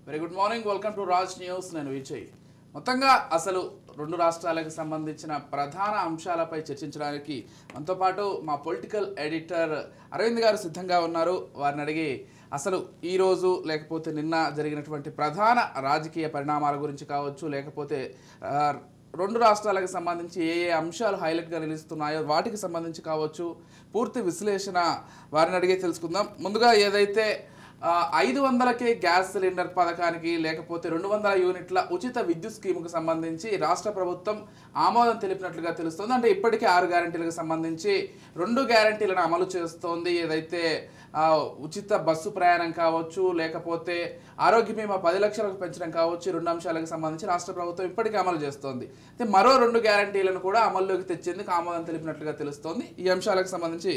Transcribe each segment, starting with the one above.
Very good morning, welcome to Raj news. నేను విజయ్. మొత్తంగా అసలు రెండు రాష్ట్రాలకు సంబంధించిన ప్రధాన అంశాలపై చర్చించడానికి మనతో పాటు మా పొలిటికల్ ఎడిటర్ అరవింద్ గారు సిద్ధంగా ఉన్నారు. వారిని అడిగి అసలు ఈరోజు లేకపోతే నిన్న జరిగినటువంటి ప్రధాన రాజకీయ పరిణామాల గురించి కావచ్చు, లేకపోతే రెండు రాష్ట్రాలకు సంబంధించి ఏ ఏ అంశాలు హైలైట్గా నిలుస్తున్నాయో వాటికి సంబంధించి కావచ్చు, పూర్తి విశ్లేషణ వారిని అడిగే తెలుసుకుందాం. ముందుగా ఏదైతే 500కే గ్యాస్ సిలిండర్ పథకానికి లేకపోతే 200 యూనిట్ల ఉచిత విద్యుత్ స్కీముకు సంబంధించి రాష్ట్ర ప్రభుత్వం ఆమోదం తెలిపినట్లుగా తెలుస్తుంది. అంటే ఇప్పటికే 6 గ్యారంటీలకు సంబంధించి 2 గ్యారంటీలను అమలు చేస్తోంది. ఏదైతే ఉచిత బస్సు ప్రయాణం కావచ్చు, లేకపోతే ఆరోగ్య బీమా 10 లక్షలకు పెంచడం కావచ్చు, 2 అంశాలకు సంబంధించి రాష్ట్ర ప్రభుత్వం ఇప్పటికే అమలు చేస్తోంది. అయితే మరో 2 గ్యారంటీలను కూడా అమల్లోకి తెచ్చేందుకు ఆమోదం తెలిపినట్లుగా తెలుస్తోంది. ఈ అంశాలకు సంబంధించి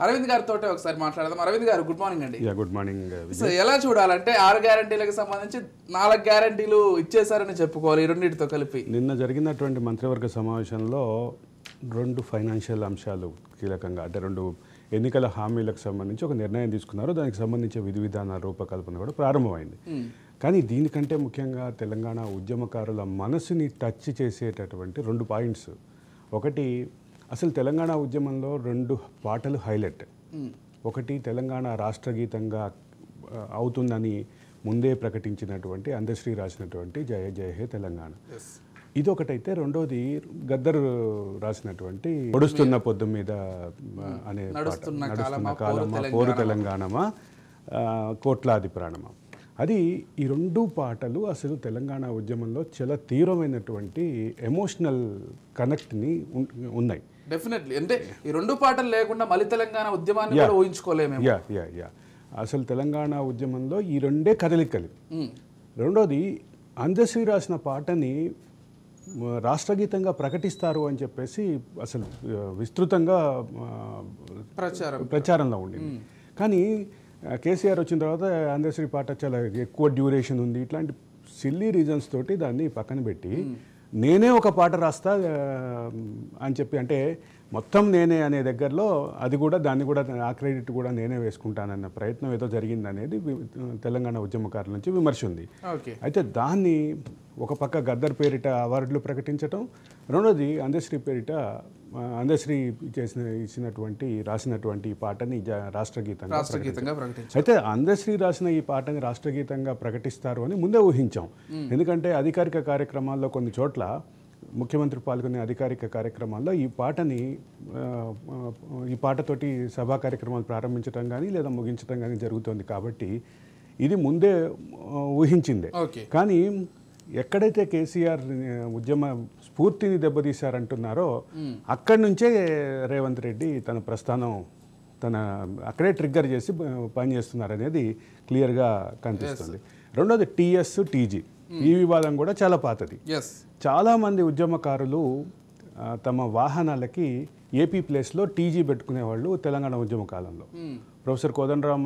అరవింద్ గారితో ఒకసారి మాట్లాడదాం. అరవింద్ గారు, గుడ్ మార్నింగ్ అండి. Good morning. ఎలా చూడాలంటే 6 గ్యారంటీలకు సంబంధించి 4 గ్యారంటీలు ఇచ్చేసారని చెప్పుకోవాలి ఈ రెండింటితో కలిపి. నిన్న జరిగినటువంటి మంత్రివర్గ సమావేశంలో 2 ఫైనాన్షియల్ అంశాలు కీలకంగా, అంటే 2 ఎన్నికల హామీలకు సంబంధించి ఒక నిర్ణయం తీసుకున్నారు. దానికి సంబంధించి విధి విధానాల రూపకల్పన కూడా ప్రారంభమైంది. కానీ దీనికంటే ముఖ్యంగా తెలంగాణ ఉద్యమకారుల మనసుని టచ్ చేసేటటువంటి 2 పాయింట్స్. ఒకటి, అసలు తెలంగాణ ఉద్యమంలో 2 పాటలు హైలైట్. ఒకటి, తెలంగాణ రాష్ట్ర గీతంగా అవుతుందని ముందే ప్రకటించినటువంటి అందశ్రీ రాసినటువంటి జయ జయ హే తెలంగాణ, ఇది ఒకటైతే, రెండోది గద్దర్ రాసినటువంటి పొడుస్తున్న పొద్దు మీద అనే నడుస్తున్న కాలమా పోరు తెలంగాణమా కోట్లాది ప్రాణమా. అది ఈ 2 పాటలు అసలు తెలంగాణ ఉద్యమంలో చాలా తీవ్రమైనటువంటి ఎమోషనల్ కనెక్ట్ని ఉన్నాయి. డెఫినెట్లీ. అంటే ఈ 2 పాటలు లేకుండా మళ్ళీ తెలంగాణ ఉద్యమాన్ని కూడా ఊహించుకోలేము. అసలు తెలంగాణ ఉద్యమంలో ఈ 2 కదలికలు. రెండోది, అందశ్రీ రాసిన పాటని రాష్ట్రగీతంగా ప్రకటిస్తారు అని చెప్పేసి అసలు విస్తృతంగా ప్రచారంలో ఉండింది. కానీ కేసీఆర్ వచ్చిన తర్వాత అందశ్రీ పాట చాలా ఎక్కువ డ్యూరేషన్ ఉంది, ఇట్లాంటి సిల్లీ రీజన్స్ తోటి దాన్ని పక్కన పెట్టి నేనే ఒక పాట రాస్తా అని చెప్పి, అంటే మొత్తం నేనే అనే దగ్గరలో అది కూడా, దాన్ని కూడా ఆ క్రెడిట్ కూడా నేనే వేసుకుంటానన్న ప్రయత్నం ఏదో జరిగిందనేది తెలంగాణ ఉద్యమకారుల నుంచి విమర్శ ఉంది. అయితే దాన్ని ఒక పక్క గద్దర్ పేరిట అవార్డులు ప్రకటించడం, రెండోది అందశ్రీ పేరిట అందశ్రీ రాసినటువంటి ఈ పాటని రాష్ట్రగీతంగా. అయితే అందశ్రీ రాసిన ఈ పాటని రాష్ట్రగీతంగా ప్రకటిస్తారు అని ముందే ఊహించాం. ఎందుకంటే అధికారిక కార్యక్రమాల్లో కొన్ని చోట్ల ముఖ్యమంత్రి పాల్గొనే అధికారిక కార్యక్రమాల్లో ఈ పాటతోటి సభా కార్యక్రమాలు ప్రారంభించడం కానీ లేదా ముగించడం కానీ జరుగుతుంది. కాబట్టి ఇది ముందే ఊహించిందే. కానీ ఎక్కడైతే కేసీఆర్ ఉద్యమ స్ఫూర్తిని దెబ్బతీశారంటున్నారో అక్కడి నుంచే రేవంత్ రెడ్డి తన ప్రస్థానం అక్కడే ట్రిగ్గర్ చేసి పనిచేస్తున్నారు అనేది క్లియర్గా కనిపిస్తుంది. రెండోది టీఎస్ టీజీ, ఈ వివాదం కూడా చాలా పాతది. చాలామంది ఉద్యమకారులు తమ వాహనాలకి ఏపీ ప్లేస్లో టీజీ పెట్టుకునేవాళ్ళు తెలంగాణ ఉద్యమ కాలంలో. ప్రొఫెసర్ కోదండరామ్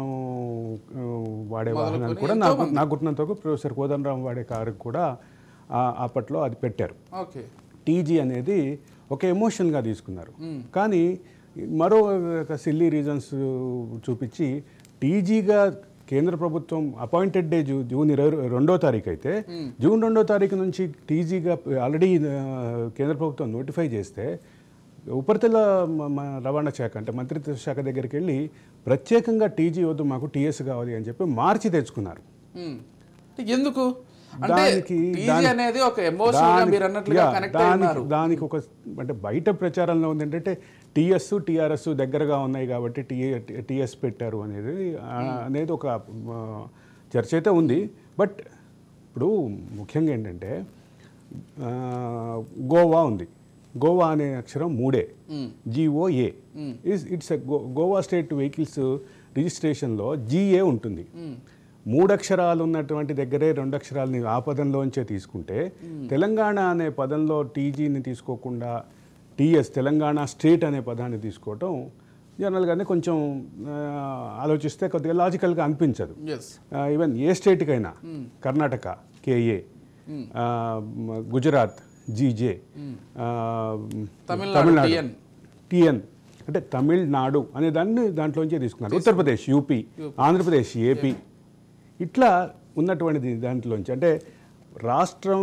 వాడే వాహనాలు కూడా నాకు గుర్తున్నంతవరకు ప్రొఫెసర్ కోదండరామ్ వాడే కారు కూడా అప్పట్లో అది పెట్టారు. టీజీ అనేది ఒక ఎమోషన్గా తీసుకున్నారు. కానీ మరో సిల్లీ రీజన్స్ చూపించి టీజీగా కేంద్ర ప్రభుత్వం అపాయింటెడ్ డే జూన్ 22వ తారీఖు అయితే, జూన్ 2వ తారీఖు నుంచి టీజీగా ఆల్రెడీ కేంద్ర ప్రభుత్వం నోటిఫై చేస్తే ఉపరితల రవాణా శాఖ అంటే మంత్రిత్వ శాఖ దగ్గరికి వెళ్ళి ప్రత్యేకంగా టీజీ వద్దు, మాకు టీఎస్ కావాలి అని చెప్పి మార్చి తెచ్చుకున్నారు. ఎందుకు? దానికి ఒక అంటే బయట ప్రచారంలో ఉంది ఏంటంటే టీఎస్ టీఆర్ఎస్ దగ్గరగా ఉన్నాయి కాబట్టి టీఎస్ పెట్టారు అనేది ఒక చర్చ అయితే ఉంది. బట్ ఇప్పుడు ముఖ్యంగా ఏంటంటే గోవా ఉంది. గోవా అనే అక్షరం 3 GOA. It's Goa state vehicles రిజిస్ట్రేషన్లో GA ఉంటుంది. 3 అక్షరాలు ఉన్నటువంటి దగ్గరే 2 అక్షరాలని ఆ పదంలోంచే తీసుకుంటే, తెలంగాణ అనే పదంలో టీజీని తీసుకోకుండా టీఎస్ తెలంగాణ స్టేట్ అనే పదాన్ని తీసుకోవటం జనరల్గానే కొంచెం ఆలోచిస్తే కొద్దిగా లాజికల్గా అనిపించదు. ఈవెన్ ఏ స్టేట్కైనా Karnataka KA, Gujarat GJ, Tamil Nadu TN, అంటే తమిళనాడు అనే దాన్ని దాంట్లోంచే తీసుకున్నారు. ఉత్తరప్రదేశ్ UP, ఆంధ్రప్రదేశ్ AP, ఇట్లా ఉన్నటువంటి దాంట్లోంచి అంటే రాష్ట్రం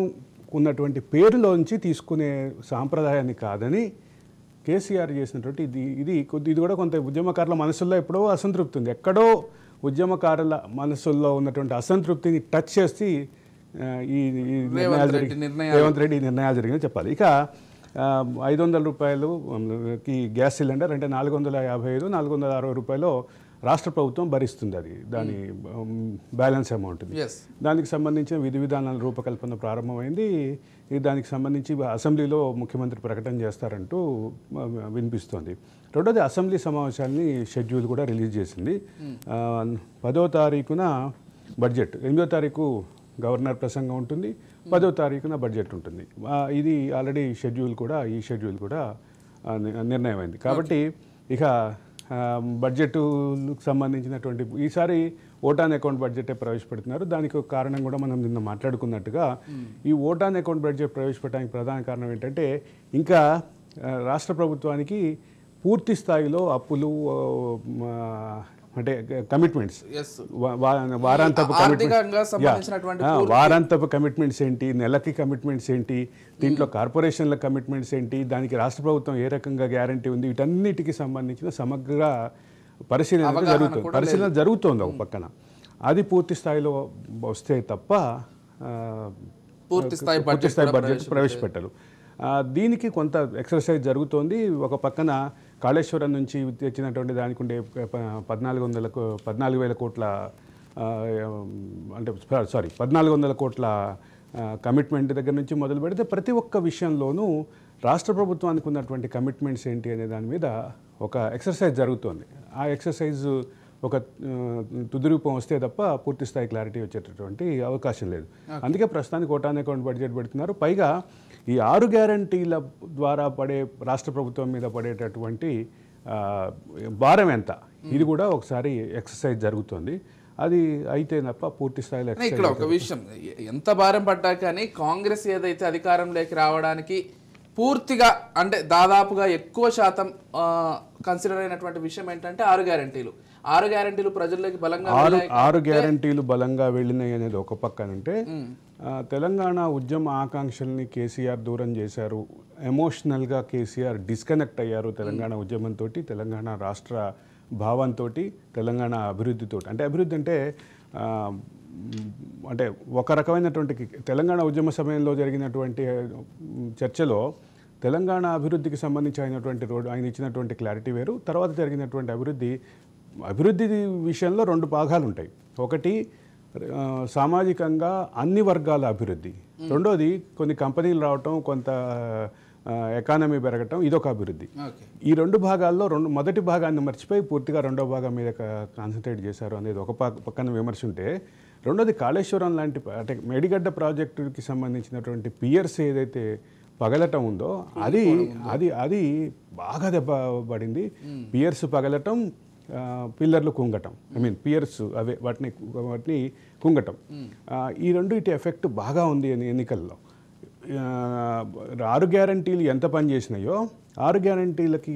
ఉన్నటువంటి పేరులోంచి తీసుకునే సాంప్రదాయాన్ని కాదని కేసీఆర్ చేసినటువంటి ఇది కూడా కొంత ఉద్యమకారుల మనసుల్లో ఎప్పుడో అసంతృప్తి ఉంది. ఎక్కడో ఉద్యమకారుల మనసుల్లో ఉన్నటువంటి అసంతృప్తిని టచ్ చేసి ఈ రేవంత్ రెడ్డి నిర్ణయాలు జరిగిందని చెప్పాలి. ఇక 500 రూపాయలుకి గ్యాస్ సిలిండర్ అంటే 455, 460 రూపాయలు రాష్ట్ర ప్రభుత్వం భరిస్తుంది. అది దాని బ్యాలెన్స్ అమౌంట్. దానికి సంబంధించిన విధి విధానాల రూపకల్పన ప్రారంభమైంది. దానికి సంబంధించి అసెంబ్లీలో ముఖ్యమంత్రి ప్రకటన చేస్తారంటూ వినిపిస్తోంది. రెండోది అసెంబ్లీ సమావేశాలని షెడ్యూల్ కూడా రిలీజ్ చేసింది. 10వ తారీఖున బడ్జెట్, 8వ తారీఖు గవర్నర్ ప్రసంగం ఉంటుంది, 10వ తారీఖున బడ్జెట్ ఉంటుంది. ఇది ఆల్రెడీ ఈ షెడ్యూల్ కూడా నిర్ణయమైంది. కాబట్టి ఇక బడ్జెట్కు సంబంధించినటువంటి ఈసారి ఓటాన్ అకౌంట్ బడ్జెటే ప్రవేశపెడుతున్నారు. దానికి ఒక కారణం కూడా మనం నిన్న మాట్లాడుకున్నట్టుగా ఈ ఓటాన్ అకౌంట్ బడ్జెట్ ప్రవేశపెట్టడానికి ప్రధాన కారణం ఏంటంటే ఇంకా రాష్ట్ర ప్రభుత్వానికి పూర్తి స్థాయిలో అప్పులు అంటే కమిట్మెంట్స్, వారాంతపు కమిట్మెంట్స్ ఏంటి, నెలకి కమిట్మెంట్స్ ఏంటి, దీంట్లో కార్పొరేషన్ల కమిట్మెంట్స్ ఏంటి, దానికి రాష్ట్ర ప్రభుత్వం ఏ రకంగా గ్యారంటీ ఉంది, వీటన్నిటికీ సంబంధించిన సమగ్ర పరిశీలన జరుగుతోంది ఒక పక్కన. అది పూర్తి స్థాయిలో వస్తే తప్ప పూర్తి స్థాయి బడ్జెట్ ప్రవేశపెట్టరు. దీనికి కొంత ఎక్సర్సైజ్ జరుగుతోంది. ఒక పక్కన కాళేశ్వరం నుంచి తెచ్చినటువంటి దానికి ఉండే 14,000 కోట్ల అంటే 1400 కోట్ల కమిట్మెంట్ దగ్గర నుంచి మొదలు పెడితే ప్రతి ఒక్క విషయంలోనూ రాష్ట్ర ప్రభుత్వానికి ఉన్నటువంటి కమిట్మెంట్స్ ఏంటి అనే దాని మీద ఒక ఎక్సర్సైజ్ జరుగుతోంది. ఆ ఎక్సర్సైజ్ ఒక తుది రూపం వస్తే తప్ప పూర్తి స్థాయి క్లారిటీ వచ్చేటటువంటి అవకాశం లేదు. అందుకే ప్రస్తుతానికి ఓటాన్ అకౌంట్ బడ్జెట్ పెడుతున్నారు. పైగా ఈ 6 గ్యారంటీల ద్వారా రాష్ట్ర ప్రభుత్వం మీద పడేటటువంటి భారం ఎంత, ఇది కూడా ఒకసారి ఎక్సర్సైజ్ జరుగుతుంది. అది అయితే తప్ప పూర్తి స్థాయిలో. ఇక్కడ ఒక విషయం, ఎంత భారం పడ్డా కానీ కాంగ్రెస్ ఏదైతే అధికారంలోకి రావడానికి పూర్తిగా అంటే దాదాపుగా ఎక్కువ శాతం కన్సిడర్ అయినటువంటి విషయం ఏంటంటే 6 గ్యారంటీలు. 6 గ్యారంటీలు ప్రజల్లోకి బలంగా 6 గ్యారంటీలు బలంగా వెళ్ళినాయి అనేది ఒక పక్కనంటే తెలంగాణ ఉద్యమ ఆకాంక్షల్ని కేసీఆర్ దూరం చేశారు. ఎమోషనల్గా కేసీఆర్ డిస్కనెక్ట్ అయ్యారు తెలంగాణ ఉద్యమంతో, తెలంగాణ రాష్ట్ర భావంతో, తెలంగాణ అభివృద్ధితో. అంటే అభివృద్ధి అంటే ఒక రకమైనటువంటి తెలంగాణ ఉద్యమ సమయంలో జరిగినటువంటి చర్చలో తెలంగాణ అభివృద్ధికి సంబంధించి ఆయన ఇచ్చినటువంటి క్లారిటీ వేరు. తర్వాత జరిగినటువంటి అభివృద్ధి విషయంలో 2 భాగాలు ఉంటాయి. ఒకటి సామాజికంగా అన్ని వర్గాల అభివృద్ధి, రెండోది కొన్ని కంపెనీలు రావటం, కొంత ఎకానమీ పెరగటం, ఇదొక అభివృద్ధి. ఈ 2 భాగాల్లో మొదటి భాగాన్ని మర్చిపోయి పూర్తిగా రెండో భాగం మీద కాన్సన్ట్రేట్ చేశారు అనేది ఒక పక్కన విమర్శ ఉంటే, రెండోది కాళేశ్వరం లాంటి అంటే మేడిగడ్డ ప్రాజెక్టుకి సంబంధించినటువంటి పియర్స్ ఏదైతే పగలటం ఉందో అది బాగా దెబ్బ పడింది. పియర్స్ పగలటం, పిల్లర్లు కుంగటం, పియర్స్ అవే వాటిని కుంగటం, ఈ రెండింటి ఎఫెక్ట్ బాగా ఉంది ఎన్నికల్లో. 6 గ్యారంటీలు ఎంత పనిచేసినాయో 6 గ్యారంటీలకి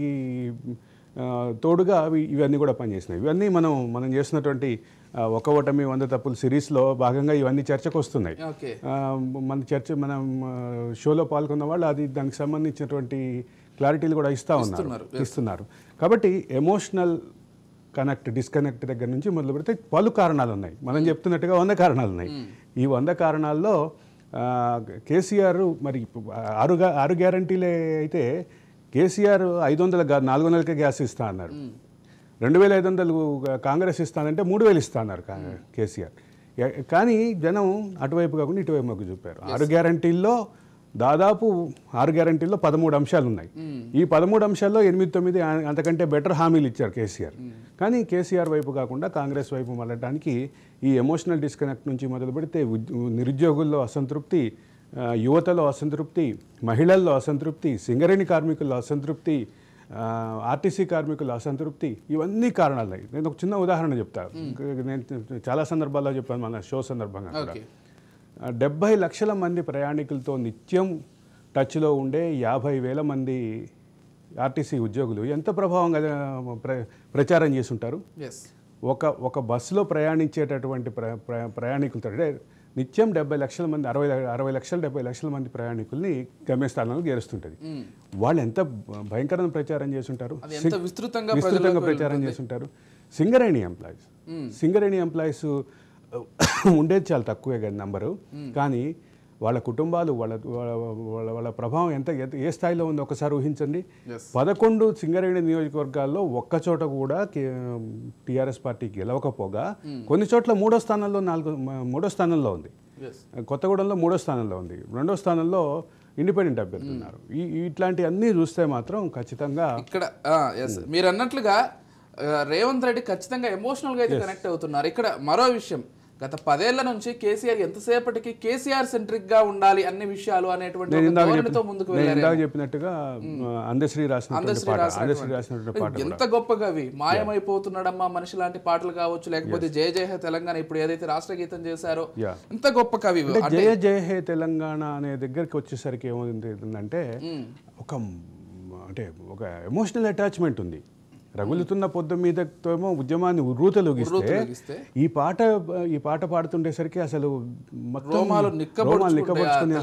తోడుగా ఇవన్నీ కూడా పనిచేసినాయి. ఇవన్నీ మనం చేస్తున్నటువంటి ఒక ఓటమి 100 తప్పులు సిరీస్లో భాగంగా ఇవన్నీ చర్చకు వస్తున్నాయి. మనం షోలో పాల్గొన్న వాళ్ళు దానికి సంబంధించినటువంటి క్లారిటీలు కూడా ఇస్తున్నారు. కాబట్టి ఎమోషనల్ డిస్కనెక్ట్ దగ్గర నుంచి మొదలు పెడితే పలు కారణాలు ఉన్నాయి. మనం చెప్తున్నట్టుగా 100 కారణాలు ఉన్నాయి. ఈ 100 కారణాల్లో కేసీఆర్ మరి 6 గ్యారంటీలే అయితే కేసీఆర్ 500 400కే గ్యాస్ ఇస్తా అన్నారు. 2500 కాంగ్రెస్ ఇస్తానంటే 3000 ఇస్తా అన్నారు కేసీఆర్. కానీ జనం అటువైపు కాకుండా ఇటువైపు మొగ్గు చూపారు. 6 గ్యారంటీల్లో దాదాపు 6 గ్యారంటీల్లో 13 అంశాలు ఉన్నాయి. ఈ 13 అంశాల్లో 8-9 అంతకంటే బెటర్ హామీలు ఇచ్చారు కేసీఆర్. కానీ కేసీఆర్ వైపు కాకుండా కాంగ్రెస్ వైపు మళ్ళడానికి ఈ ఎమోషనల్ డిస్కనెక్ట్ నుంచి మొదలు పెడితే నిరుద్యోగుల్లో అసంతృప్తి, యువతలో అసంతృప్తి, మహిళల్లో అసంతృప్తి, సింగరేణి కార్మికుల్లో అసంతృప్తి, ఆర్టీసీ కార్మికుల అసంతృప్తి, ఇవన్నీ కారణాలు. నేను ఒక చిన్న ఉదాహరణ చెప్తాను. నేను చాలా సందర్భాల్లో చెప్పాను మన షో సందర్భంగా. 70 లక్షల మంది ప్రయాణికులతో నిత్యం టచ్లో ఉండే 50,000 మంది ఆర్టీసీ ఉద్యోగులు ఎంత ప్రభావంగా ప్రచారం చేస్తుంటారు. ఒక బస్సులో ప్రయాణించేటటువంటి ప్రయాణికులతో అంటే నిత్యం 70 లక్షల మంది 60 లక్షల 70 లక్షల మంది ప్రయాణికుల్ని గమ్యస్థానాలకు చేరుస్తుంటుంది. వాళ్ళు ఎంత భయంకరమైన ప్రచారం చేస్తుంటారు, విస్తృతంగా ప్రచారం చేస్తుంటారు. సింగరేణి ఎంప్లాయీస్ ఉండేది చాలా తక్కువే కదా నంబరు, కానీ వాళ్ళ కుటుంబాలు వాళ్ళ ప్రభావం ఎంత ఏ స్థాయిలో ఉందో ఒకసారి ఊహించండి. 11 సింగరేణి నియోజకవర్గాల్లో ఒక్కచోట కూడా టీఆర్ఎస్ పార్టీ గెలవకపోగా కొన్ని చోట్ల మూడో స్థానంలో ఉంది. కొత్తగూడెంలో 3వ స్థానంలో ఉంది, 2వ స్థానంలో ఇండిపెండెంట్ అభ్యర్థి ఉన్నారు. ఇట్లాంటి అన్నీ చూస్తే మాత్రం ఖచ్చితంగా ఇక్కడ మీరు అన్నట్లుగా రేవంత్ రెడ్డి ఖచ్చితంగా ఎమోషనల్గా అయితే కనెక్ట్ అవుతున్నారు. ఇక్కడ మరో విషయం, గత 10 ఏళ్ల నుంచి కేసీఆర్ ఎంతసేపటికి కేసీఆర్ సెంట్రిక్ గా ఉండాలి అన్ని విషయాలు అనేటువంటి ధోరణితో ముందుకు వెళ్ళారు. చెప్పినట్టుగా అందశ్రీ రాసినటువంటి పాట ఎంత గొప్ప కవి, మాయమైపోతున్నాడమ్మా మనిషి లాంటి పాటలు కావచ్చు, లేకపోతే జయ జయ హే తెలంగాణ ఇప్పుడు ఏదైతే రాష్ట్ర గీతం చేశారో ఎంత గొప్ప కవి. జయ జయ హే తెలంగాణ అనే దగ్గరికి వచ్చేసరికి ఏమైందంటే ఒక ఎమోషనల్ అటాచ్మెంట్ ఉంది. రగులుతున్న పొద్దు మీదతోమో ఉద్యమాన్ని ఉర్రూతలుగిస్తే ఈ పాట పాడుతుండేసరికి అసలు రోమాలు నిక్కబొడుచుకునే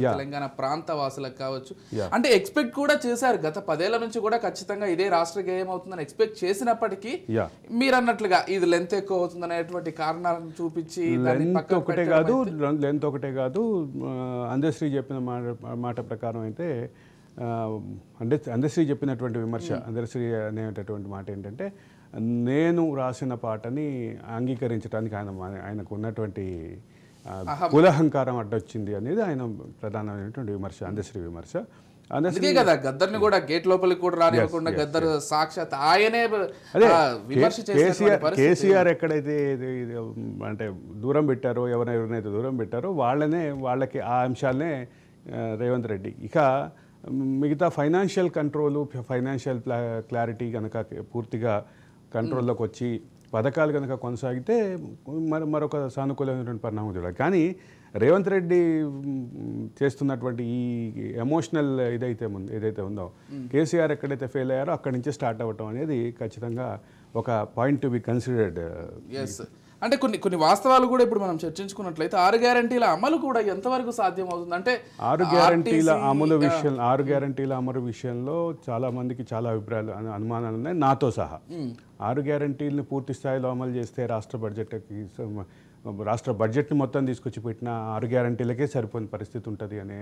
తెలంగాణ ప్రాంత వాసులకు కావచ్చు. అంటే ఎక్స్పెక్ట్ కూడా చేశారు, గత 10 ఏళ్ల నుంచి కూడా ఖచ్చితంగా ఇదే రాష్ట్ర గేయం అవుతుందని ఎక్స్పెక్ట్ చేసినప్పటికీ మీరు అన్నట్లుగా ఇది లెంత్ ఎక్కువ అవుతుంది అనేటువంటి కారణాలను చూపించి లెంత్ ఒకటే కాదు అందశ్రీ చెప్పిన మాట ప్రకారం అయితే అందశ్రీ చెప్పినటువంటి విమర్శ, అందశ్రీ అనేటటువంటి మాట ఏంటంటే నేను రాసిన పాటని అంగీకరించడానికి ఆయనకు ఉన్నటువంటి కులహంకారం అడ్డొచ్చింది అనేది ఆయన ప్రధానమైనటువంటి విమర్శ, అందశ్రీ విమర్శ. అందుకే కదా గద్దర్ని కూడా గేట్ లోపలికి కూడా రానివ్వకుండా గద్దర్ సాక్షాత్ ఆయనే కేసీఆర్ ఎక్కడైతే అంటే దూరం పెట్టారో ఎవరైతే దూరం పెట్టారో వాళ్ళకి ఆ అంశాలనే రేవంత్ రెడ్డి. ఇక మిగతా ఫైనాన్షియల్ కంట్రోలు, ఫైనాన్షియల్ క్లారిటీ కనుక పూర్తిగా కంట్రోల్లోకి వచ్చి పథకాలు కనుక కొనసాగితే మరొక సానుకూలమైనటువంటి పరిణామం చూడాలి. కానీ రేవంత్ రెడ్డి చేస్తున్నటువంటి ఈ ఎమోషనల్ ఏదైతే ఉందో కేసీఆర్ ఎక్కడైతే ఫెయిల్ అయ్యారో అక్కడి నుంచి స్టార్ట్ అవ్వటం అనేది ఖచ్చితంగా ఒక పాయింట్ టు బి కన్సిడర్డ్. అంటే కొన్ని వాస్తవాలు కూడా ఇప్పుడు మనం చర్చించుకున్నట్లయితే 6 గ్యారంటీల అమలు కూడా ఎంతవరకు సాధ్యం అవుతుంది అంటే 6 గ్యారంటీల అమలు విషయంలో చాలా మందికి చాలా అభిప్రాయాలు అనుమానాలు ఉన్నాయి, నాతో సహా. 6 గ్యారంటీలను పూర్తి స్థాయిలో అమలు చేస్తే రాష్ట్ర బడ్జెట్ని మొత్తం తీసుకొచ్చి పెట్టిన 6 గ్యారంటీలకే సరిపోయిన పరిస్థితి ఉంటుంది అనే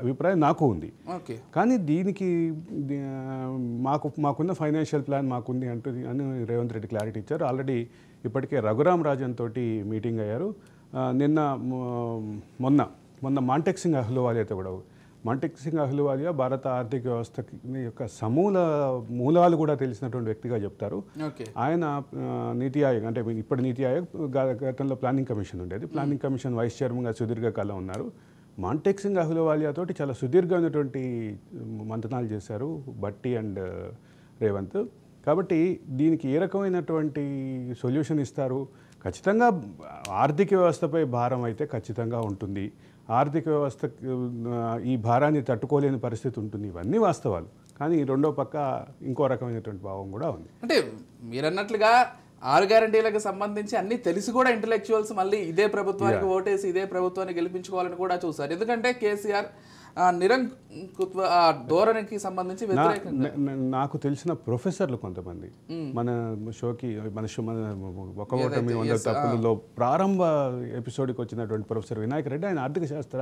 అభిప్రాయం నాకు ఉంది. కానీ దీనికి మాకున్న ఫైనాన్షియల్ ప్లాన్ మాకుంది అని రేవంత్ రెడ్డి క్లారిటీ ఇచ్చారు. ఆల్రెడీ ఇప్పటికే రఘురామ్ రాజన్ తోటి మీటింగ్ అయ్యారు. మొన్న మాంటెక్ సింగ్ అహ్లూవాలియాతో కూడా. మాంటెక్ సింగ్ అహ్లూవాలియా భారత ఆర్థిక వ్యవస్థ యొక్క మూలాలు కూడా తెలిసినటువంటి వ్యక్తిగా చెప్తారు. ఆయన నీతి ఆయోగ్ అంటే ఇప్పుడు నీతి ఆయోగ్, గతంలో ప్లానింగ్ కమిషన్ ఉండేది, ప్లానింగ్ కమిషన్ వైస్ చైర్మన్గా సుదీర్ఘకాలం ఉన్నారు. మాంటెక్ సింగ్ అహ్లూవాలియా తోటి చాలా సుదీర్ఘమైనటువంటి మంతనాలు చేశారు భట్టి అండ్ రేవంత్. కాబట్టి దీనికి ఏ రకమైనటువంటి సొల్యూషన్ ఇస్తారు? ఖచ్చితంగా ఆర్థిక వ్యవస్థపై భారం అయితే ఖచ్చితంగా ఉంటుంది. ఆర్థిక వ్యవస్థ ఈ భారాన్ని తట్టుకోలేని పరిస్థితి ఉంటుంది. ఇవన్నీ వాస్తవాలు. కానీ రెండో పక్క ఇంకో రకమైనటువంటి భావం కూడా ఉంది. అంటే మీరన్నట్లుగా 6 గ్యారంటీలకు సంబంధించి అన్ని తెలిసి కూడా ఇంటలెక్చువల్స్ మళ్ళీ ఇదే ప్రభుత్వానికి ఓటేసి ఇదే ప్రభుత్వాన్ని గెలిపించుకోవాలని కూడా చూసారు. ఎందుకంటే కేసీఆర్ నిరంకుత్వ ధోరణికి సంబంధించి నాకు తెలిసిన ప్రొఫెసర్లు కొంతమంది మన షోకి మన ఒక ఓటమి 100 తప్పులలో ప్రారంభ ఎపిసోడ్కి వచ్చినటువంటి ప్రొఫెసర్ వినాయక్ రెడ్డి, ఆయన ఆర్థిక శాస్త్ర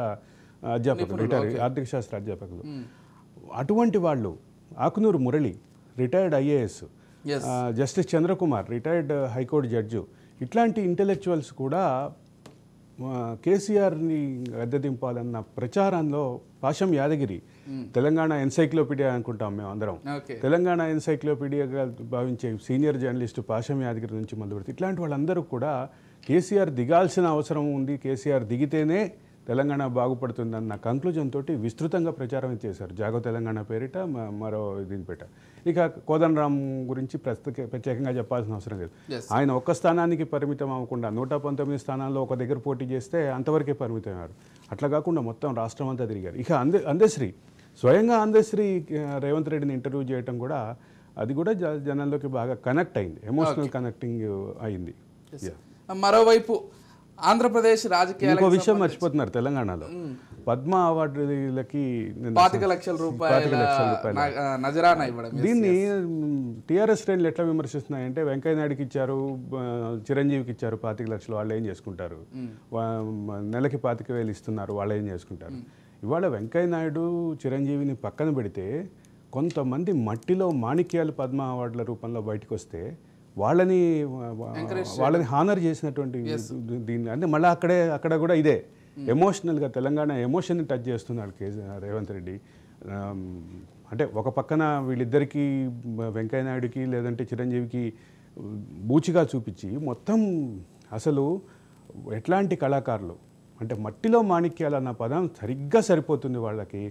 అధ్యాపకులు, రిటైర్ ఆర్థిక శాస్త్ర అధ్యాపకులు. అటువంటి వాళ్ళు, Akunuru Murali retired IAS, justice Chandrakumar retired high court judge, ఇట్లాంటి ఇంటెలెక్చువల్స్ కూడా కేసీఆర్ని అద్దెదింపాలన్న ప్రచారంలో పాశం యాదగిరి, తెలంగాణ ఎన్సైక్లోపీడియా అనుకుంటాం మేము అందరం, తెలంగాణ ఎన్సైక్లోపీడియాగా భావించే సీనియర్ జర్నలిస్టు పాశం యాదగిరి నుంచి మొదలుపెడితే ఇట్లాంటి వాళ్ళందరూ కూడా కేసీఆర్ దిగాల్సిన అవసరం ఉంది, కేసీఆర్ దిగితేనే తెలంగాణ బాగుపడుతుందన్న కంక్లూజన్ తోటి విస్తృతంగా ప్రచారం చేశారు. జాగో తెలంగాణ పేరిట మరో దీని పేట. ఇక కోదండరామ్ గురించి ప్రత్యేకంగా చెప్పాల్సిన అవసరం లేదు. ఆయన ఒక్క స్థానానికి పరిమితం అవ్వకుండా 119 స్థానాల్లో ఒక దగ్గర పోటీ చేస్తే అంతవరకే పరిమితం అయ్యారు. అట్లా కాకుండా మొత్తం రాష్ట్రం అంతా తిరిగారు. ఇక అందశ్రీ స్వయంగా అందశ్రీ రేవంత్ రెడ్డిని ఇంటర్వ్యూ చేయడం కూడా అది కూడా జనాల్లోకి బాగా కనెక్ట్ అయింది, ఎమోషనల్ కనెక్టింగ్ అయింది. మరోవైపు ఆంధ్రప్రదేశ్ రాజకీయాలు ఇంకో విషయం మర్చిపోతున్నారు, తెలంగాణలో పద్మ అవార్డులకి 25 లక్షల రూపాయల నజరానా ఇవ్వడం. దీన్ని టీఆర్ఎస్ శ్రేణులు ఎట్లా విమర్శిస్తున్నాయంటే వెంకయ్య నాయుడుకి ఇచ్చారు, చిరంజీవికి ఇచ్చారు 25 లక్షలు, వాళ్ళు ఏం చేసుకుంటారు, నెలకి 25,000 ఇస్తున్నారు, వాళ్ళు ఏం చేసుకుంటారు. ఇవాళ వెంకయ్య నాయుడు చిరంజీవిని పక్కన పెడితే కొంతమంది మట్టిలో మాణిక్యాలు పద్మ అవార్డుల రూపంలో బయటకు వస్తే వాళ్ళని హానర్ చేసినటువంటి దీన్ని అంటే మళ్ళీ అక్కడ కూడా ఇదే ఎమోషనల్గా తెలంగాణ ఎమోషన్ని టచ్ చేస్తున్నాడు రేవంత్ రెడ్డి. అంటే ఒక పక్కన వీళ్ళిద్దరికీ వెంకయ్య నాయుడుకి లేదంటే చిరంజీవికి బూచిగా చూపించి మొత్తం అసలు ఎట్లాంటి కళాకారులు అంటే మట్టిలో మాణిక్యాలు అన్న పదం సరిగ్గా సరిపోతుంది వాళ్ళకి,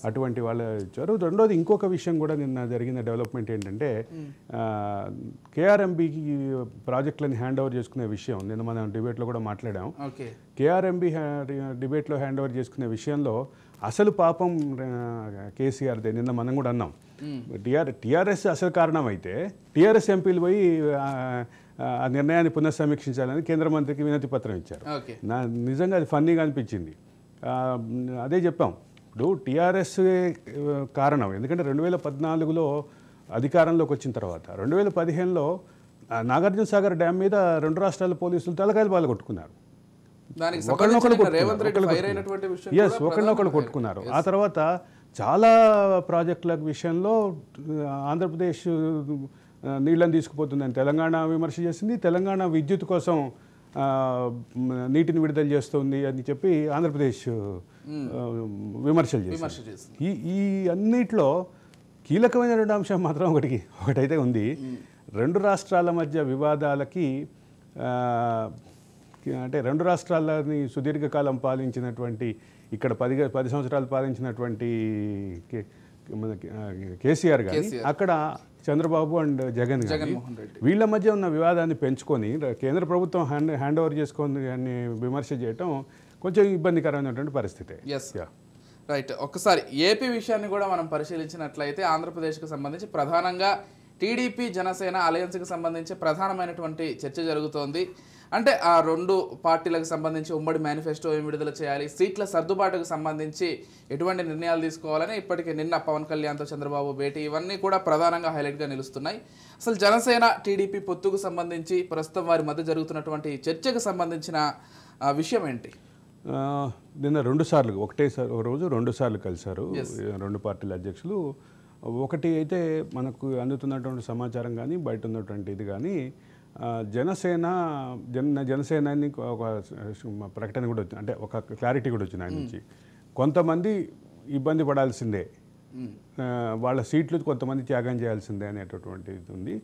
అటువంటి వాళ్ళు ఇచ్చారు. రెండోది ఇంకొక విషయం కూడా నిన్న జరిగిన డెవలప్మెంట్ ఏంటంటే కేఆర్ఎంబికి ప్రాజెక్టులని హ్యాండ్ ఓవర్ చేసుకునే విషయం నిన్న మనం డిబేట్లో కూడా మాట్లాడాం. కేఆర్ఎంబి డిబేట్లో హ్యాండ్ ఓవర్ చేసుకునే విషయంలో అసలు పాపం కేసీఆర్దే. నిన్న మనం కూడా అన్నాం టీఆర్ఎస్ అసలు కారణం అయితే టీఆర్ఎస్ ఎంపీలు పోయి ఆ నిర్ణయాన్ని పునఃసమీక్షించాలని కేంద్ర మంత్రికి వినతి పత్రం ఇచ్చారు. నిజంగా అది ఫన్నీగా అనిపించింది. అదే చెప్పాం, ఇప్పుడు టీఆర్ఎస్ కారణం ఎందుకంటే 2014లో అధికారంలోకి వచ్చిన తర్వాత 2015లో నాగార్జున సాగర్ డ్యామ్ మీద 2 రాష్ట్రాల పోలీసులు తలకాయలు పాలు కొట్టుకున్నారు, ఒకరినొకరు కొట్టుకున్నారు. ఆ తర్వాత చాలా ప్రాజెక్టుల విషయంలో ఆంధ్రప్రదేశ్ నీళ్ళని తీసుకుపోతుందని తెలంగాణ విమర్శ చేసింది, తెలంగాణ విద్యుత్ కోసం నీటిని విడుదల చేస్తుంది అని చెప్పి ఆంధ్రప్రదేశ్ విమర్శలు చేసింది. ఈ అన్నిట్లో కీలకమైన 2 అంశం మాత్రం ఒకటైతే ఉంది. 2 రాష్ట్రాల మధ్య వివాదాలకి అంటే 2 రాష్ట్రాలని సుదీర్ఘకాలం పాలించినటువంటి ఇక్కడ 10 సంవత్సరాలు పాలించినటువంటి కేసీఆర్ గారు అక్కడ చంద్రబాబు అండ్ జగన్ వీళ్ళ మధ్య ఉన్న వివాదాన్ని పెంచుకొని కేంద్ర ప్రభుత్వం హ్యాండ్ ఓవర్ చేసుకొని అని విమర్శ చేయటం కొంచెం ఇబ్బందికరమైనటువంటి పరిస్థితి. రైట్. ఒక్కసారి ఏపీ విషయాన్ని కూడా మనం పరిశీలించినట్లయితే ఆంధ్రప్రదేశ్కి సంబంధించి ప్రధానంగా టీడీపీ జనసేన అలయన్స్కి సంబంధించి ప్రధానమైనటువంటి చర్చ జరుగుతోంది. అంటే ఆ 2 పార్టీలకు సంబంధించి ఉమ్మడి మేనిఫెస్టో ఏం విడుదల చేయాలి, సీట్ల సర్దుబాటుకు సంబంధించి ఎటువంటి నిర్ణయాలు తీసుకోవాలని ఇప్పటికే నిన్న పవన్ కళ్యాణ్తో చంద్రబాబు భేటీ, ఇవన్నీ కూడా ప్రధానంగా హైలైట్గా నిలుస్తున్నాయి. అసలు జనసేన టీడీపీ పొత్తుకు సంబంధించి ప్రస్తుతం వారి మధ్య జరుగుతున్నటువంటి చర్చకు సంబంధించిన విషయం ఏంటి? నిన్న 2 సార్లు ఒక రోజు 2 సార్లు కలిశారు 2 పార్టీల అధ్యక్షులు. ఒకటి అయితే మనకు అందుతున్నటువంటి సమాచారం కానీ బయట ఉన్నటువంటి ఇది కానీ జనసేనాన్ని ఒక ప్రకటన కూడా వచ్చింది, అంటే ఒక క్లారిటీ కూడా వచ్చింది ఆయన నుంచి. కొంతమంది ఇబ్బంది పడాల్సిందే, వాళ్ళ సీట్లు కొంతమంది త్యాగం చేయాల్సిందే అనేటటువంటిది ఉంది.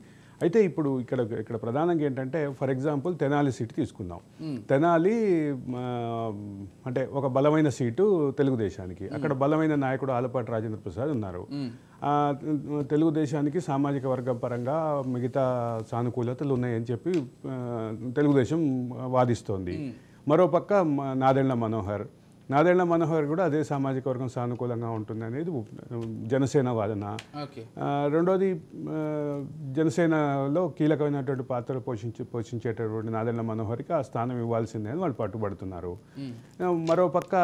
అయితే ఇప్పుడు ఇక్కడ ప్రధానంగా ఏంటంటే ఫర్ ఎగ్జాంపుల్ తెనాలి సీటు తీసుకుందాం. తెనాలి అంటే ఒక బలమైన సీటు తెలుగుదేశానికి, అక్కడ బలమైన నాయకుడు ఆలపాటి రాజేంద్ర ప్రసాద్ ఉన్నారు. తెలుగుదేశానికి సామాజిక వర్గం పరంగా మిగతా సానుకూలతలు ఉన్నాయని చెప్పి తెలుగుదేశం వాదిస్తోంది. మరోపక్క నాదెండ్ల మనోహర్ కూడా అదే సామాజిక వర్గం సానుకూలంగా ఉంటుంది అనేది జనసేన వాదన. రెండోది జనసేనలో కీలకమైనటువంటి పాత్ర పోషించేటటువంటి నాదెండ్ల మనోహర్కి ఆ స్థానం ఇవ్వాల్సిందే అని వాళ్ళు పట్టుబడుతున్నారు. మరోపక్క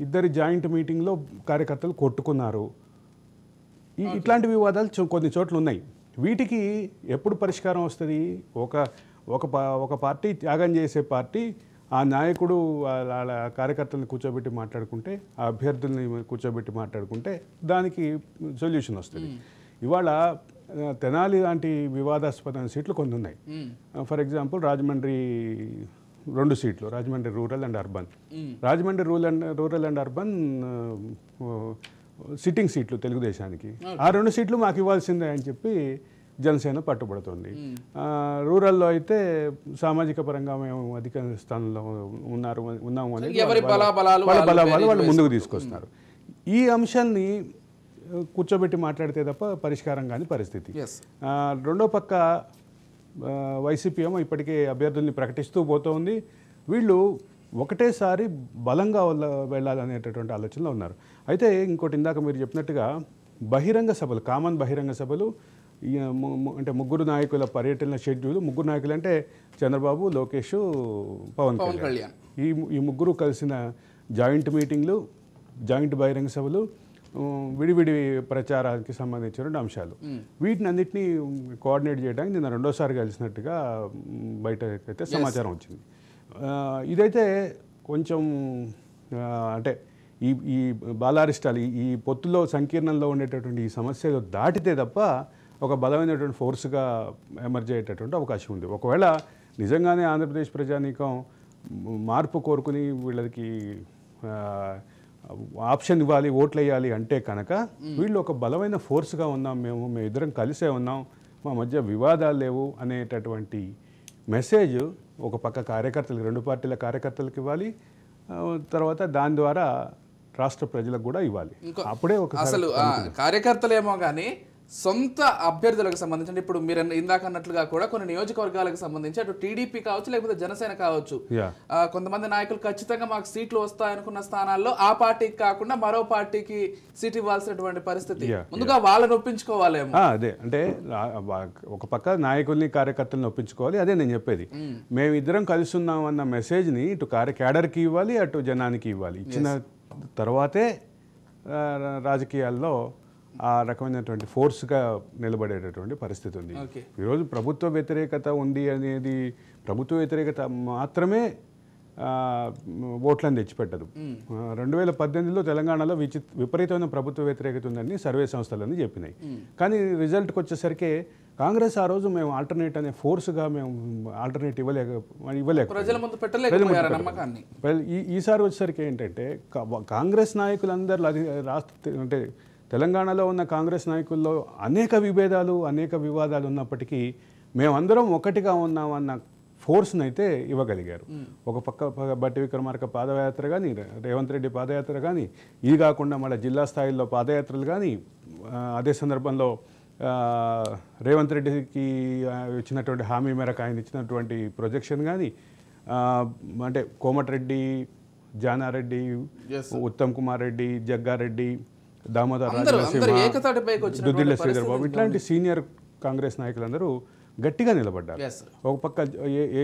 ఇద్దరి జాయింట్ మీటింగ్లో కార్యకర్తలు కొట్టుకున్నారు. ఇట్లాంటి వివాదాలు కొన్ని చోట్ల ఉన్నాయి. వీటికి ఎప్పుడు పరిష్కారం వస్తుంది? ఒక పార్టీ త్యాగం చేసే పార్టీ ఆ నాయకుడు వాళ్ళ కార్యకర్తలను కూర్చోబెట్టి మాట్లాడుకుంటే, ఆ అభ్యర్థుల్ని కూర్చోబెట్టి మాట్లాడుకుంటే దానికి సొల్యూషన్ వస్తుంది. ఇవాళ తెనాలి లాంటి వివాదాస్పదమైన సీట్లు కొన్ని ఉన్నాయి. ఫర్ ఎగ్జాంపుల్ రాజమండ్రి 2 సీట్లు, Rajahmundry rural and urban. Rajahmundry rural and urban sitting సీట్లు తెలుగుదేశానికి, ఆ 2 సీట్లు మాకు ఇవ్వాల్సిందే అని చెప్పి జనసేన పట్టుబడుతుంది. రూరల్లో అయితే సామాజిక పరంగా మేము అధిక స్థానంలో ఉన్నాము అని వాళ్ళు ముందుకు తీసుకొస్తున్నారు. ఈ అంశాన్ని కూర్చోబెట్టి మాట్లాడితే తప్ప పరిష్కారం కాని పరిస్థితి. రెండో పక్క వైసీపీ ఏమో ఇప్పటికే అభ్యర్థుల్ని ప్రకటిస్తూ పోతోంది. వీళ్ళు ఒకటేసారి బలంగా వెళ్ళాలనేటటువంటి ఆలోచనలో ఉన్నారు. అయితే ఇంకోటి ఇందాక మీరు చెప్పినట్టుగా బహిరంగ సభలు, కామన్ బహిరంగ సభలు అంటే ముగ్గురు నాయకుల పర్యటన షెడ్యూల్, ముగ్గురు నాయకులు అంటే చంద్రబాబు, లోకేష్, పవన్ కళ్యాణ్, ఈ ముగ్గురు కలిసిన జాయింట్ మీటింగ్లు, జాయింట్ బహిరంగ సభలు, విడివిడి ప్రచారానికి సంబంధించిన అంశాలు, వీటిని అన్నింటినీ కోఆర్డినేట్ చేయడానికి నిన్న రెండోసారి కలిసినట్టుగా బయట అయితే సమాచారం వచ్చింది. ఇదైతే కొంచెం అంటే ఈ బాలారిష్టాలు ఈ పొత్తులో సంకీర్ణంలో ఉండేటటువంటి ఈ సమస్యలు దాటితే తప్ప ఒక బలమైనటువంటి ఫోర్స్గా ఎమర్జ్ అయ్యేటటువంటి అవకాశం ఉంది. ఒకవేళ నిజంగానే ఆంధ్రప్రదేశ్ ప్రజానీకం మార్పు కోరుకుని వీళ్ళకి ఆప్షన్ ఇవ్వాలి, ఓట్లు వేయాలి అంటే కనుక వీళ్ళు ఒక బలమైన ఫోర్స్గా ఉన్నాం, మేము ఇద్దరం కలిసే ఉన్నాం, మా మధ్య వివాదాలు లేవు అనేటటువంటి మెసేజ్ ఒక పక్క కార్యకర్తలకు, రెండు పార్టీల కార్యకర్తలకు ఇవ్వాలి, తర్వాత దాని ద్వారా రాష్ట్ర ప్రజలకు కూడా ఇవ్వాలి. అప్పుడే ఒక అసలు కార్యకర్తలేమో కానీ సొంత అభ్యర్థులకు సంబంధించి ఇప్పుడు మీరు ఇందాక అన్నట్లుగా కూడా కొన్ని నియోజకవర్గాలకు సంబంధించి అటు టీడీపీ కావచ్చు లేకపోతే జనసేన కావచ్చు, కొంతమంది నాయకులు ఖచ్చితంగా మాకు సీట్లు వస్తాయనుకున్న స్థానాల్లో ఆ పార్టీకి కాకుండా మరో పార్టీకి సీట్ ఇవ్వాల్సినటువంటి పరిస్థితి, ముందుగా వాళ్ళని ఒప్పించుకోవాలేమో. అదే అంటే ఒక పక్క నాయకుల్ని కార్యకర్తలను ఒప్పించుకోవాలి, అదే నేను చెప్పేది. మేము ఇద్దరం కలిసి ఉన్నాం అన్న మెసేజ్ని ఇటు క్యాడర్కి ఇవ్వాలి, అటు జనానికి ఇవ్వాలి. ఇచ్చిన తర్వాతే రాజకీయాల్లో ఆ రకమైనటువంటి ఫోర్స్గా నిలబడేటటువంటి పరిస్థితి ఉంది. ఈరోజు ప్రభుత్వ వ్యతిరేకత ఉంది అనేది, ప్రభుత్వ వ్యతిరేకత మాత్రమే ఓట్లను తెచ్చిపెట్టదు. 2018లో తెలంగాణలో విపరీతమైన ప్రభుత్వ వ్యతిరేకత ఉందని సర్వే సంస్థలన్నీ చెప్పినాయి. కానీ రిజల్ట్కి వచ్చేసరికి కాంగ్రెస్ ఆ రోజు మేము ఆల్టర్నేట్ అనే ఫోర్స్గా మేము ఆల్టర్నేట్ ఈసారి వచ్చేసరికి ఏంటంటే కాంగ్రెస్ నాయకులందరూ అది అంటే తెలంగాణలో ఉన్న కాంగ్రెస్ నాయకుల్లో అనేక విభేదాలు, అనేక వివాదాలు ఉన్నప్పటికీ మేమందరం ఒకటిగా ఉన్నామన్న ఫోర్స్ని అయితే ఇవ్వగలిగారు. ఒక పక్క బట్టి విక్రమార్క పాదయాత్ర కానీ, రేవంత్ రెడ్డి పాదయాత్ర కానీ, ఇది కాకుండా మళ్ళీ జిల్లా స్థాయిలో పాదయాత్రలు కానీ, అదే సందర్భంలో రేవంత్ రెడ్డికి ఇచ్చినటువంటి హామీ మేరకు ఆయన ఇచ్చినటువంటి ప్రొజెక్షన్ కానీ, అంటే కోమటిరెడ్డి, జానారెడ్డి, ఉత్తమ్ కుమార్ రెడ్డి, జగ్గారెడ్డి, దామోదర్ దుద్దిల్ల శ్రీధర్ బాబు, ఇట్లాంటి సీనియర్ కాంగ్రెస్ నాయకులందరూ గట్టిగా నిలబడ్డారు. ఒక పక్క ఏ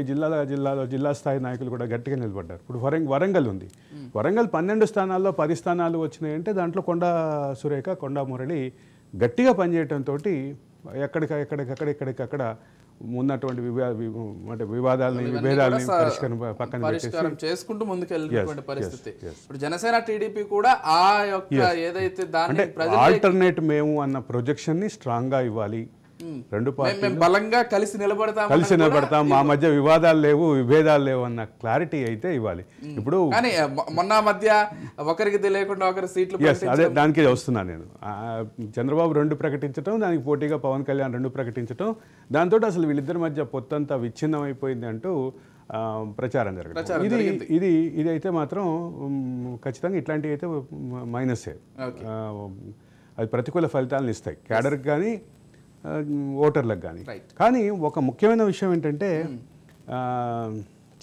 జిల్లా స్థాయి నాయకులు కూడా గట్టిగా నిలబడ్డారు. ఇప్పుడు వరంగల్ ఉంది. వరంగల్ 12 స్థానాల్లో 10 స్థానాలు వచ్చినాయంటే దాంట్లో కొండా సురేఖ, కొండా మురళి గట్టిగా పనిచేయడంతో ఎక్కడికక్కడ ఉన్నటువంటి వివాదాలని, విభేదాలని పక్కన పరిష్కారం చేసుకుంటూ ముందుకెళ్ళినటువంటి పరిస్థితి. ఇప్పుడు జనసేన, టీడీపీ కూడా ఆ యొక్క ఏదైతే దాన్ని ఆల్టర్నేట్ మేము అన్న ప్రొజెక్షన్ ని స్ట్రాంగ్ గా ఇవ్వాలి. రెండు పార్టీలు బలంగా కలిసి నిలబడతాం, మా మధ్య వివాదాలు లేవు, విభేదాలు లేవు అన్న క్లారిటీ అయితే ఇవ్వాలి. ఇప్పుడు కానీ మొన్న మధ్య ఒకరికి తెలియకుండా ఒకరి సీట్లు, అదే దానికి వస్తున్నాను నేను. చంద్రబాబు 2 ప్రకటించడం, దానికి పోటీగా పవన్ కళ్యాణ్ 2 ప్రకటించడం, దాంతో అసలు వీళ్ళిద్దరి మధ్య పొత్తంతా విచ్ఛిన్నం అయిపోయింది అంటూ ప్రచారం జరగదు. ఇది అయితే మాత్రం ఖచ్చితంగా ఇట్లాంటివి అయితే మైనసే. అది ప్రతికూల ఫలితాలను ఇస్తాయి క్యాడర్కి కానీ, ఓటర్లకు కానీ. కానీ ఒక ముఖ్యమైన విషయం ఏంటంటే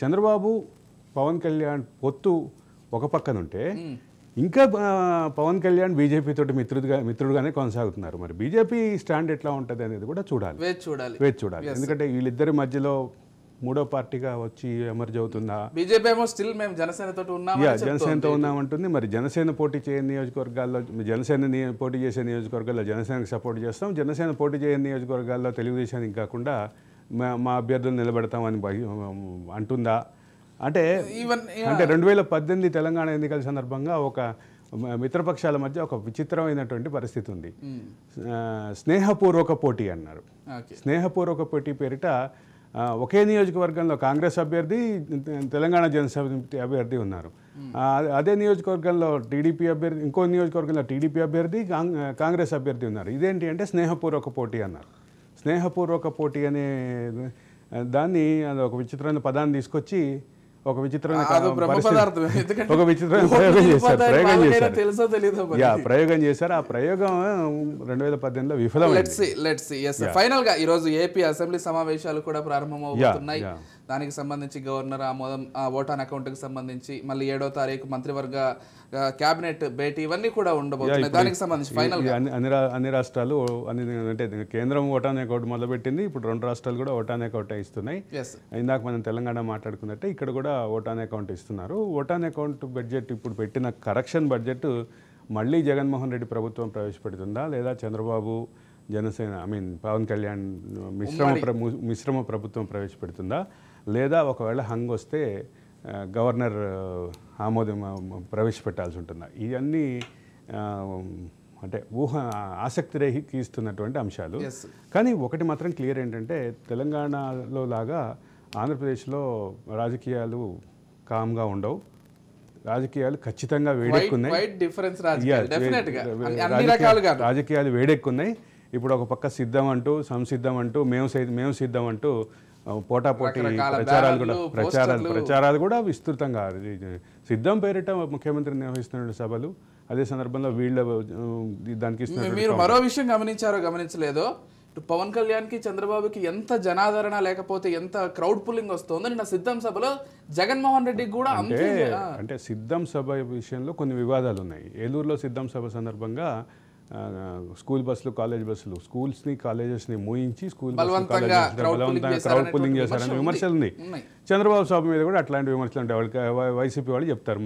చంద్రబాబు, పవన్ కళ్యాణ్ పొత్తు ఒక పక్కనుంటే ఇంకా పవన్ కళ్యాణ్ బీజేపీ తోటి మిత్రుడుగానే కొనసాగుతున్నారు. మరి బీజేపీ స్టాండ్ ఎట్లా ఉంటుంది అనేది కూడా వేచి చూడాలి. ఎందుకంటే వీళ్ళిద్దరి మధ్యలో మూడో పార్టీగా వచ్చి ఎమర్జ్ అవుతుందా? బీజేపీ ఏమో స్టిల్ మేము జనసేనతో ఉన్నామంటుంది. మరి జనసేన పోటీ చేయని నియోజకవర్గాల్లో, పోటీ చేసే నియోజకవర్గాల్లో జనసేనకు సపోర్ట్ చేస్తాం, జనసేన పోటీ చేయని నియోజకవర్గాల్లో తెలుగుదేశానికి కాకుండా మా అభ్యర్థులు నిలబెడతామని అంటుందా? అంటే 2018 తెలంగాణ ఎన్నికల సందర్భంగా ఒక మిత్రపక్షాల మధ్య ఒక విచిత్రమైనటువంటి పరిస్థితి ఉంది. స్నేహపూర్వక పోటీ అన్నారు. స్నేహపూర్వక పోటీ పేరిట ఒకే నియోజకవర్గంలో కాంగ్రెస్ అభ్యర్థి, తెలంగాణ జనసమితి అభ్యర్థి ఉన్నారు. అదే నియోజకవర్గంలో టీడీపీ అభ్యర్థి, ఇంకో నియోజకవర్గంలో టీడీపీ అభ్యర్థి, కాంగ్రెస్ అభ్యర్థి ఉన్నారు. ఇదేంటి అంటే స్నేహపూర్వక పోటీ అన్నారు. స్నేహపూర్వక పోటీ అనే దాన్ని ఒక విచిత్రమైన పదాన్ని తీసుకొచ్చి ఒక విచిత్రమైన ప్రయోగం చేశారు. ఆ ప్రయోగం 2018లో విఫలం. ఫైనల్ గా ఈ రోజు ఏపీ అసెంబ్లీ సమావేశాలు కూడా ప్రారంభమవుతున్నాయి. దానికి సంబంధించి గవర్నర్ ఆమోదం, ఓటాన్ అకౌంట్కి సంబంధించి మళ్ళీ 7వ తారీఖు మంత్రివర్గ క్యాబినెట్ భేటీ ఇవన్నీ కూడా ఉండబోతున్నాయి. దానికి సంబంధించి ఫైనల్ అన్ని రాష్ట్రాలు అంటే కేంద్రం ఓటాన్ అకౌంట్ మొదలుపెట్టింది. ఇప్పుడు 2 రాష్ట్రాలు కూడా ఓటాన్ అకౌంట్ ఇస్తున్నాయి. ఇందాక మనం తెలంగాణ మాట్లాడుకున్నట్టే ఇక్కడ కూడా ఓటాన్ అకౌంట్ ఇస్తున్నారు. ఓటాన్ అకౌంట్ బడ్జెట్ ఇప్పుడు పెట్టిన కరెక్షన్ బడ్జెట్ మళ్ళీ జగన్మోహన్ రెడ్డి ప్రభుత్వం ప్రవేశపెడుతుందా, లేదా చంద్రబాబు జనసేన పవన్ కళ్యాణ్ మిశ్రమ ప్రభుత్వం ప్రవేశపెడుతుందా, లేదా ఒకవేళ హంగ్ వస్తే గవర్నర్ ఆమోదం ప్రవేశపెట్టాల్సి ఉంటుందా? ఇవన్నీ అంటే ఆసక్తి రేహిస్తున్నటువంటి అంశాలు. కానీ ఒకటి మాత్రం క్లియర్ ఏంటంటే తెలంగాణలో లాగా ఆంధ్రప్రదేశ్లో రాజకీయాలు కామ్గా ఉండవు. రాజకీయాలు ఖచ్చితంగా వేడెక్కున్నాయి. రాజకీయాలు వేడెక్కున్నాయి. ఇప్పుడు ఒక పక్క సిద్ధం అంటూ సంసిద్ధం అంటూ మేము సిద్ధం అంటూ పోటాపోటీ ప్రచారాలు కూడా విస్తృతంగా సిద్ధం పేరిట ముఖ్యమంత్రి నిర్వహిస్తున్న సభలు. అదే సందర్భంలో దానికి మీరు మరో విషయం గమనించలేదో, పవన్ కళ్యాణ్కి చంద్రబాబుకి ఎంత జనాదరణ లేకపోతే ఎంత క్రౌడ్ పుల్లింగ్ వస్తుందో నిన్న సిద్ధం సభలో జగన్మోహన్ రెడ్డికి కూడా అంటే సిద్ధం సభ విషయంలో కొన్ని వివాదాలు ఉన్నాయి. ఏలూరులో సిద్ధం సభ సందర్భంగా స్కూల్ బస్సులు, కాలేజ్ బస్సులు, స్కూల్స్ని కాలేజెస్ని మూయించి బలవంతంగా క్రౌడ్ పుల్లింగ్ చేశారని విమర్శలు ఉన్నాయి. చంద్రబాబు సభ మీద కూడా అట్లాంటి విమర్శలు ఉంటాయి. వాళ్ళకి వైసీపీ వాళ్ళు చెప్తారు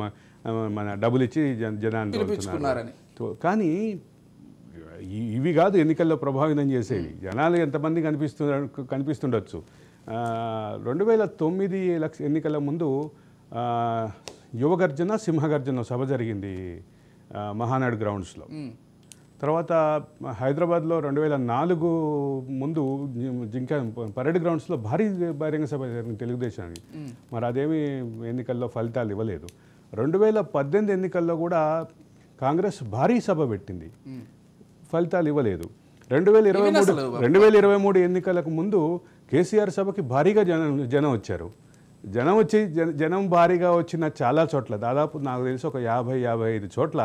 మన డబ్బులు ఇచ్చి జనాన్ని. కానీ ఇవి కాదు ఎన్నికల్లో ప్రభావితం చేసేవి. జనాలు ఎంతమంది కనిపిస్తుండొచ్చు. 2009 ఎన్నికల ముందు యువగర్జన సింహగర్జన సభ జరిగింది మహానాడు గ్రౌండ్స్లో. తర్వాత హైదరాబాద్లో 2004 ముందు పరేడ్ గ్రౌండ్స్లో భారీ బహిరంగ సభ జరిగింది తెలుగుదేశానికి. మరి అదేమి ఎన్నికల్లో ఫలితాలు ఇవ్వలేదు. 2018 ఎన్నికల్లో కూడా కాంగ్రెస్ భారీ సభ పెట్టింది, ఫలితాలు ఇవ్వలేదు. 2023 ఎన్నికలకు ముందు కేసీఆర్ సభకి భారీగా జనం వచ్చారు. జనం భారీగా వచ్చిన చాలా చోట్ల, దాదాపు నాకు తెలిసి ఒక 50-55 చోట్ల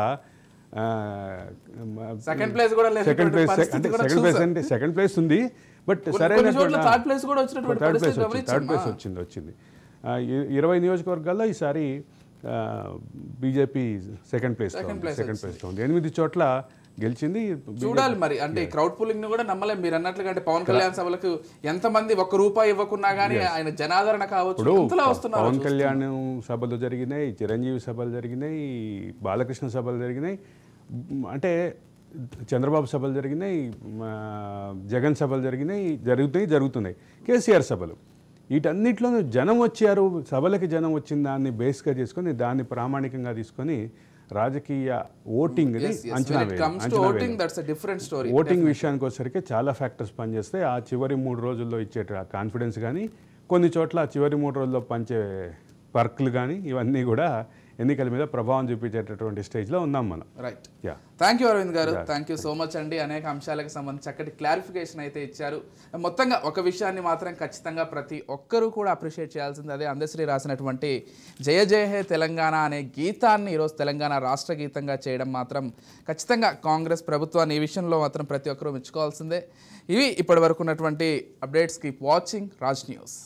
సెకండ్ ప్లేస్ ఉంది. బట్ సరైన థర్డ్ ప్లేస్ వచ్చింది. 20 నియోజకవర్గాల్లో ఈసారి బీజేపీ సెకండ్ ప్లేస్లో ఉంది. 8 చోట్ల గెలిచింది. చూడాలి మరి. అంటే క్రౌడ్ పుల్లింగ్ ని కూడా నమ్మలేం. మీరు అన్నట్లుగా అంటే పవన్ కళ్యాణ్ సభలకు ఎంతమంది ₹1 ఇవ్వకున్నా కానీ ఆయన జనాదరణ కావచ్చు. పవన్ కళ్యాణ్ సభలు జరిగినాయి, చిరంజీవి సభలు జరిగినాయి, బాలకృష్ణ సభలు జరిగినాయి, అంటే చంద్రబాబు సభలు జరిగినాయి, జగన్ సభలు జరుగుతున్నాయి, కేసీఆర్ సభలు. వీటన్నిటిలోనూ జనం వచ్చారు. సభలకి జనం వచ్చిన దాన్ని బేస్గా చేసుకొని దాన్ని ప్రామాణికంగా తీసుకొని రాజకీయ ఓటింగ్ ఓటింగ్ విషయానికి వచ్చేసరికి చాలా ఫ్యాక్టర్స్ పనిచేస్తాయి. ఆ చివరి 3 రోజుల్లో ఇచ్చే కాన్ఫిడెన్స్ కానీ, కొన్ని చోట్ల చివరి 3 రోజుల్లో పంచే పర్క్లు కానీ, ఇవన్నీ కూడా ఎన్నికల మీద ప్రభావం చూపించేటటువంటి స్టేజ్లో ఉన్నాం మనం. రైట్. థ్యాంక్ యూ అరవింద్ గారు, థ్యాంక్ యూ సో మచ్ అండి. అనేక అంశాలకు సంబంధించి చక్కటి క్లారిఫికేషన్ అయితే ఇచ్చారు. మొత్తంగా ఒక విషయాన్ని మాత్రం ఖచ్చితంగా ప్రతి ఒక్కరూ కూడా అప్రిషియేట్ చేయాల్సింది, అదే అందశ్రీ రాసినటువంటి జయ జయ హే తెలంగాణ అనే గీతాన్ని ఈరోజు తెలంగాణ రాష్ట్ర గీతంగా చేయడం మాత్రం ఖచ్చితంగా కాంగ్రెస్ ప్రభుత్వాన్ని ఈ విషయంలో మాత్రం ప్రతి ఒక్కరూ మెచ్చుకోవాల్సిందే. ఇవి ఇప్పటి వరకు ఉన్నటువంటి updates. Keep watching Raj news.